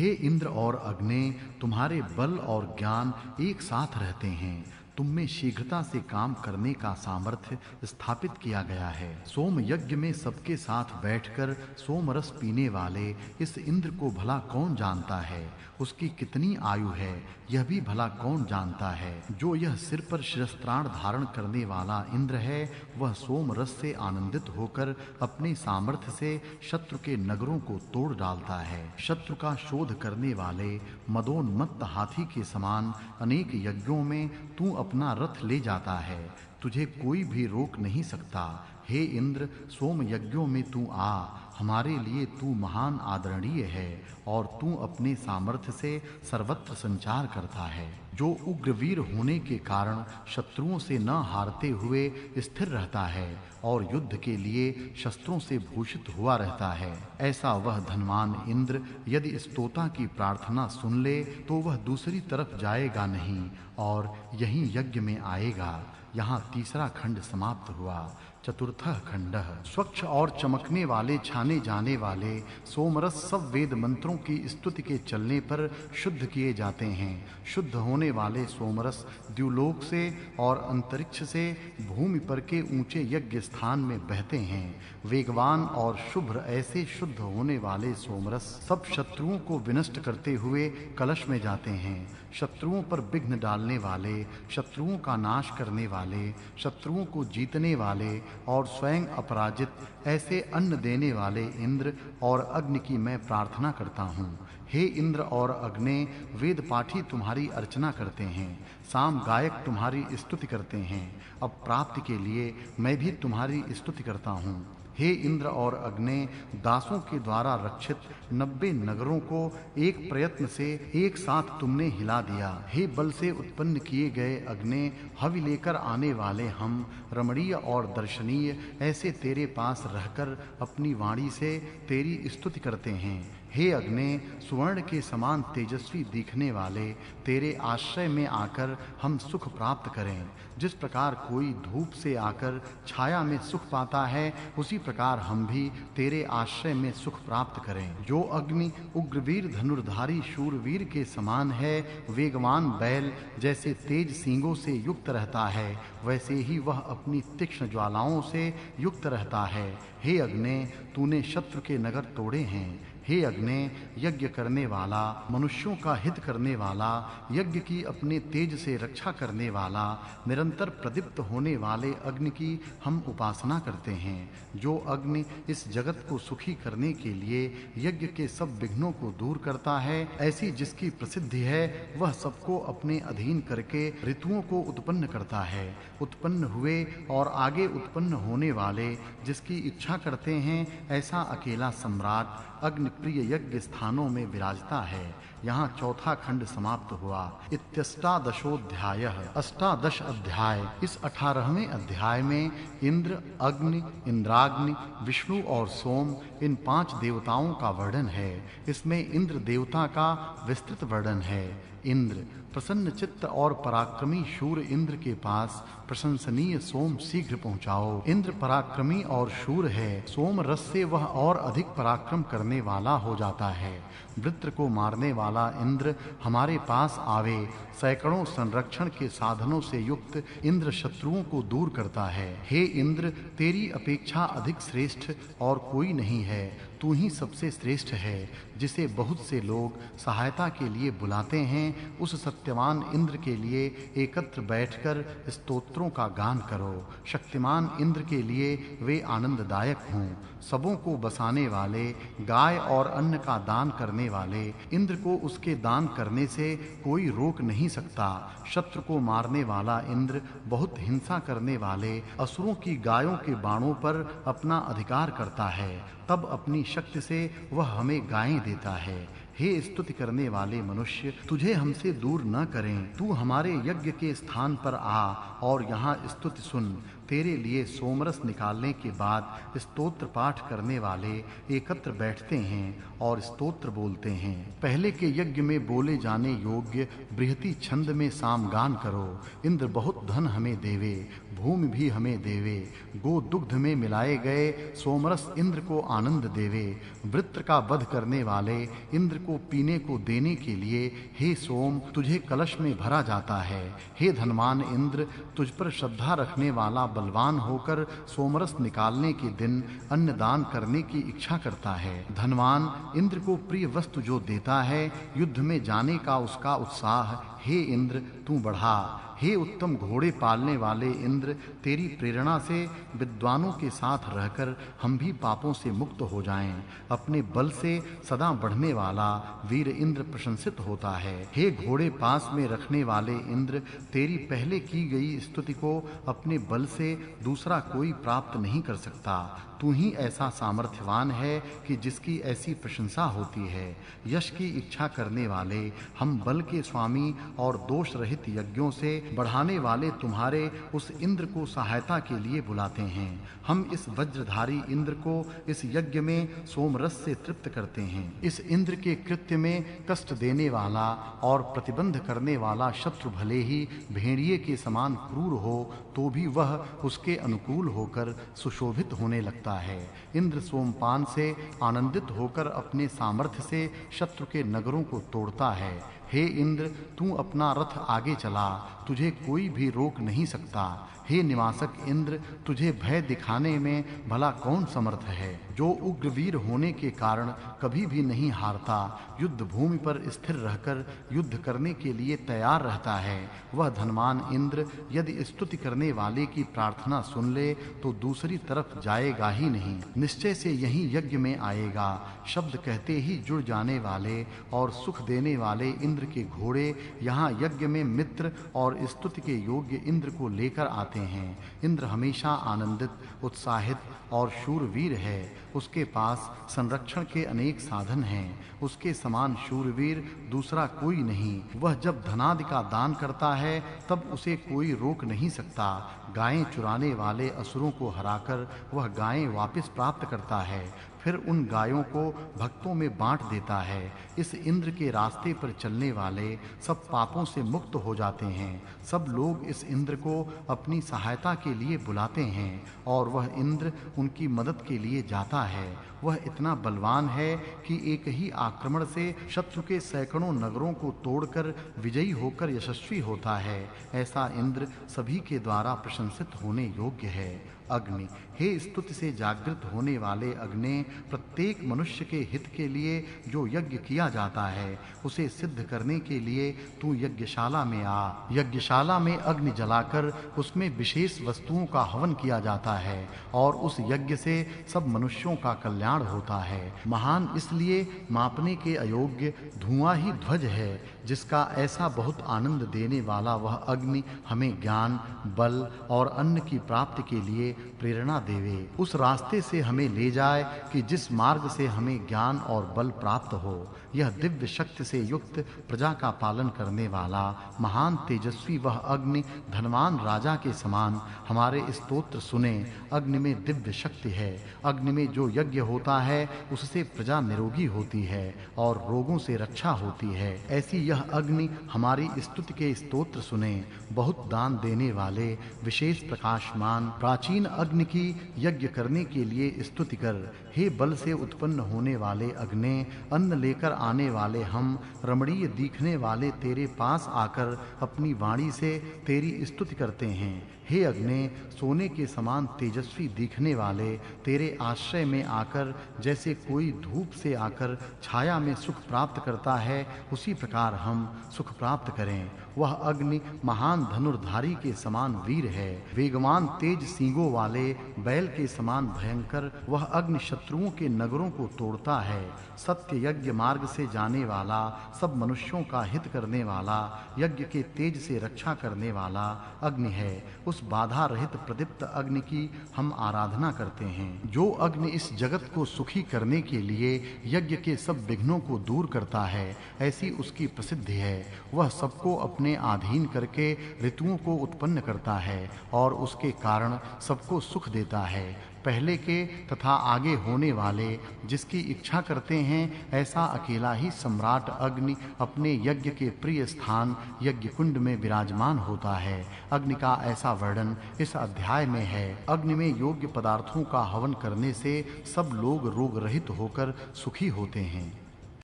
हे इंद्र और अग्नि, तुम्हारे बल और ज्ञान एक साथ रहते हैं। तुम में शीघ्रता से काम करने का सामर्थ्य स्थापित किया गया है। सोम यज्ञ में सबके साथ बैठकर सोम रस पीने वाले इस इंद्र को भला कौन जानता है? उसकी कितनी आयु है यह भी भला कौन जानता है? जो यह सिर पर शिरस्त्राण धारण करने वाला इंद्र है, वह सोम रस से आनंदित होकर अपने सामर्थ्य से शत्रु के नगरों को तोड़ डालता है। शत्रु का शोध करने वाले मदोन्मत्त हाथी के समान अनेक यज्ञों में तू अपना रथ ले जाता है। तुझे कोई भी रोक नहीं सकता। हे इंद्र, सोम यज्ञों में तू आ। हमारे लिए तू महान आदरणीय है और तू अपने सामर्थ्य से सर्वत्र संचार करता है। जो उग्रवीर होने के कारण शत्रुओं से न हारते हुए स्थिर रहता है और युद्ध के लिए शस्त्रों से भूषित हुआ रहता है, ऐसा वह धनवान इंद्र यदि इस तोता की प्रार्थना सुन ले तो वह दूसरी तरफ जाएगा नहीं और यहीं यज्ञ में आएगा। यहाँ तीसरा खंड समाप्त हुआ। चतुर्थः खंडः। स्वच्छ और चमकने वाले छाने जाने वाले सोमरस सब वेद मंत्रों की स्तुति के चलने पर शुद्ध किए जाते हैं। शुद्ध होने वाले सोमरस द्युलोक से और अंतरिक्ष से भूमि पर के ऊंचे यज्ञ स्थान में बहते हैं। वेगवान और शुभ्र ऐसे शुद्ध होने वाले सोमरस सब शत्रुओं को विनष्ट करते हुए कलश में जाते हैं। शत्रुओं पर विघ्न डालने वाले, शत्रुओं का नाश करने वाले, शत्रुओं को जीतने वाले और स्वयं अपराजित ऐसे अन्न देने वाले इंद्र और अग्नि की मैं प्रार्थना करता हूँ। हे इंद्र और अग्नि, वेद पाठी तुम्हारी अर्चना करते हैं, साम गायक तुम्हारी स्तुति करते हैं। अब प्राप्ति के लिए मैं भी तुम्हारी स्तुति करता हूँ। हे इंद्र और अग्नि, दासों के द्वारा रक्षित 90 नगरों को एक प्रयत्न से एक साथ तुमने हिला दिया। हे बल से उत्पन्न किए गए अग्नि, हवि लेकर आने वाले हम रमणीय और दर्शनीय ऐसे तेरे पास रहकर अपनी वाणी से तेरी स्तुति करते हैं। हे अग्नि, सुवर्ण के समान तेजस्वी दिखने वाले तेरे आश्रय में आकर हम सुख प्राप्त करें। जिस प्रकार कोई धूप से आकर छाया में सुख पाता है, उसी प्रकार हम भी तेरे आश्रय में सुख प्राप्त करें। जो अग्नि उग्रवीर धनुर्धारी शूरवीर के समान है, वेगवान बैल जैसे तेज सींगों से युक्त रहता है, वैसे ही वह अपनी तीक्ष्ण ज्वालाओं से युक्त रहता है। हे अग्नि, तूने शत्रु के नगर तोड़े हैं। हे अग्नि, यज्ञ करने वाला, मनुष्यों का हित करने वाला, यज्ञ की अपने तेज से रक्षा करने वाला, निरंतर प्रदीप्त होने वाले अग्नि की हम उपासना करते हैं। जो अग्नि इस जगत को सुखी करने के लिए यज्ञ के सब विघ्नों को दूर करता है, ऐसी जिसकी प्रसिद्धि है, वह सबको अपने अधीन करके ऋतुओं को उत्पन्न करता है। उत्पन्न हुए और आगे उत्पन्न होने वाले जिसकी इच्छा करते हैं, ऐसा अकेला सम्राट अग्निप्रिय यज्ञ स्थानों में विराजता है। यहाँ चौथा खंड समाप्त हुआ। इत्यष्टादशोऽध्यायः। 18 अध्याय। इस 18वें अध्याय में इंद्र, अग्नि, इंद्राग्नि, विष्णु और सोम इन 5 देवताओं का वर्णन है। इसमें इंद्र देवता का विस्तृत वर्णन है। इंद्र, प्रसन्न चित्त और पराक्रमी शूर इंद्र के पास प्रशंसनीय सोम शीघ्र पहुँचाओ। इंद्र पराक्रमी और शूर है, सोम रस से वह और अधिक पराक्रम करने वाला हो जाता है। वृत्र को मारने वाला इंद्र हमारे पास आवे। सैकड़ों संरक्षण के साधनों से युक्त इंद्र शत्रुओं को दूर करता है। हे इंद्र, तेरी अपेक्षा अधिक श्रेष्ठ और कोई नहीं है। तू ही सबसे श्रेष्ठ है, जिसे बहुत से लोग सहायता के लिए बुलाते हैं। उस सत्यवान इंद्र के लिए एकत्र बैठकर स्तोत्रों का गान करो। शक्तिमान इंद्र के लिए वे आनंददायक हों। सबों को बसाने वाले, गाय और अन्न का दान करने वाले इंद्र को उसके दान करने से कोई रोक नहीं सकता। शत्रु को मारने वाला इंद्र बहुत हिंसा करने वाले असुरों की गायों के बाणों पर अपना अधिकार करता है। तब अपनी शक्ति से वह हमें गायें देता है। हे स्तुति करने वाले मनुष्य, तुझे हमसे दूर न करें। तू हमारे यज्ञ के स्थान पर आ और यहाँ स्तुति सुन। तेरे लिए सोमरस निकालने के बाद स्तोत्र पाठ करने वाले एकत्र बैठते हैं और स्तोत्र बोलते हैं। पहले के यज्ञ में बोले जाने योग्य बृहति छंद में सामगान करो। इंद्र बहुत धन हमें देवे, भूमि भी हमें देवे। गो दुग्ध में मिलाए गए सोमरस इंद्र को आनंद देवे। वृत्र का वध करने वाले इंद्र को पीने को देने के लिए हे सोम तुझे कलश में भरा जाता है। हे धनवान इंद्र, तुझ पर श्रद्धा रखने वाला बलवान होकर सोमरस निकालने के दिन अन्न दान करने की इच्छा करता है। धनवान इंद्र को प्रिय वस्तु जो देता है, युद्ध में जाने का उसका उत्साह हे इंद्र तू बढ़ा। हे उत्तम घोड़े पालने वाले इंद्र, तेरी प्रेरणा से विद्वानों के साथ रहकर हम भी पापों से मुक्त हो जाएं। अपने बल से सदा बढ़ने वाला वीर इंद्र प्रशंसित होता है। हे घोड़े पास में रखने वाले इंद्र, तेरी पहले की गई स्तुति को अपने बल से दूसरा कोई प्राप्त नहीं कर सकता। तू ही ऐसा सामर्थ्यवान है कि जिसकी ऐसी प्रशंसा होती है। यश की इच्छा करने वाले हम बल के स्वामी और दोष रहित यज्ञों से बढ़ाने वाले तुम्हारे उस इंद्र को सहायता के लिए बुलाते हैं। हम इस वज्रधारी इंद्र को इस यज्ञ में सोमरस से तृप्त करते हैं। इस इंद्र के कृत्य में कष्ट देने वाला और प्रतिबंध करने वाला शत्रु भले ही भेड़िए के समान क्रूर हो तो भी वह उसके अनुकूल होकर सुशोभित होने लगता है। इंद्र सोमपान से आनंदित होकर अपने सामर्थ्य से शत्रु के नगरों को तोड़ता है। हे इंद्र, तू अपना रथ आगे चला, तुझे कोई भी रोक नहीं सकता। हे निवासक इंद्र, तुझे भय दिखाने में भला कौन समर्थ है। जो उग्रवीर होने के कारण कभी भी नहीं हारता, युद्ध भूमि पर स्थिर रहकर युद्ध करने के लिए तैयार रहता है, वह धनवान इंद्र यदि स्तुति करने वाले की प्रार्थना सुन ले तो दूसरी तरफ जाएगा ही नहीं, निश्चय से यही यज्ञ में आएगा। शब्द कहते ही जुड़ जाने वाले और सुख देने वाले इंद्र के घोड़े यहाँ यज्ञ में मित्र और स्तुति के योग्य इंद्र को लेकर आते हैं। इंद्र हमेशा आनंदित, उत्साहित और शूरवीर है। उसके पास संरक्षण के अनेक साधन हैं। उसके समान शूरवीर दूसरा कोई नहीं। वह जब धनादि का दान करता है तब उसे कोई रोक नहीं सकता। गायें चुराने वाले असुरों को हराकर वह गायें वापस प्राप्त करता है, फिर उन गायों को भक्तों में बांट देता है। इस इंद्र के रास्ते पर चलने वाले सब पापों से मुक्त हो जाते हैं। सब लोग इस इंद्र को अपनी सहायता के लिए बुलाते हैं और वह इंद्र उनकी मदद के लिए जाता है। वह इतना बलवान है कि एक ही आक्रमण से शत्रु के सैकड़ों नगरों को तोड़कर विजयी होकर यशस्वी होता है। ऐसा इंद्र सभी के द्वारा प्रशंसित होने योग्य है। अग्नि, हे स्तुति से जागृत होने वाले अग्नि, प्रत्येक मनुष्य के हित के लिए जो यज्ञ किया जाता है उसे सिद्ध करने के लिए तू यज्ञशाला में आ। यज्ञशाला में अग्नि जलाकर उसमें विशेष वस्तुओं का हवन किया जाता है और उस यज्ञ से सब मनुष्यों का कल्याण होता है। महान इसलिए मापने के अयोग्य धुआं ही ध्वज है, जिसका ऐसा बहुत आनंद देने वाला वह अग्नि हमें ज्ञान, बल और अन्न की प्राप्ति के लिए प्रेरणा देवे। उस रास्ते से हमें ले जाए कि जिस मार्ग से हमें ज्ञान और बल प्राप्त हो। यह दिव्य शक्ति से युक्त प्रजा का पालन करने वाला महान तेजस्वी वह अग्नि धनवान राजा के समान हमारे स्तोत्र सुने। अग्नि में दिव्य शक्ति है। अग्नि में जो यज्ञ होता है उससे प्रजा निरोगी होती है और रोगों से रक्षा होती है। ऐसी यह अग्नि हमारी स्तुति के स्तोत्र सुने। बहुत दान देने वाले विशेष प्रकाशमान प्राचीन अग्नि की यज्ञ करने के लिए स्तुति कर। हे बल से उत्पन्न होने वाले अग्नि, अन्न लेकर आने वाले हम रमणीय दिखने वाले तेरे पास आकर अपनी वाणी से तेरी स्तुति करते हैं। हे अग्नि, सोने के समान तेजस्वी दिखने वाले तेरे आश्रय में आकर जैसे कोई धूप से आकर छाया में सुख प्राप्त करता है, उसी प्रकार हम सुख प्राप्त करें। वह अग्नि महान धनुर्धारी के समान वीर है। वेगवान तेज सींगों वाले बैल के समान भयंकर वह अग्नि शत्रुओं के नगरों को तोड़ता है। सत्य यज्ञ मार्ग से जाने वाला, सब मनुष्यों का हित करने वाला, यज्ञ के तेज से रक्षा करने वाला अग्नि है। उस बाधा रहित प्रदीप्त अग्नि की हम आराधना करते हैं। जो अग्नि इस जगत को को सुखी करने के लिए यज्ञ के सब विघ्नों को दूर करता है, ऐसी उसकी प्रसिद्धि है। वह सबको अपने अधीन करके ऋतुओं को उत्पन्न करता है और उसके कारण सबको सुख देता है। पहले के तथा आगे होने वाले जिसकी इच्छा करते हैं, ऐसा अकेला ही सम्राट अग्नि अपने यज्ञ के प्रिय स्थान यज्ञ कुंड में विराजमान होता है। अग्नि का ऐसा वर्णन इस अध्याय में है। अग्नि में योग्य पदार्थों का हवन करने से सब लोग रोग रहित होकर सुखी होते हैं।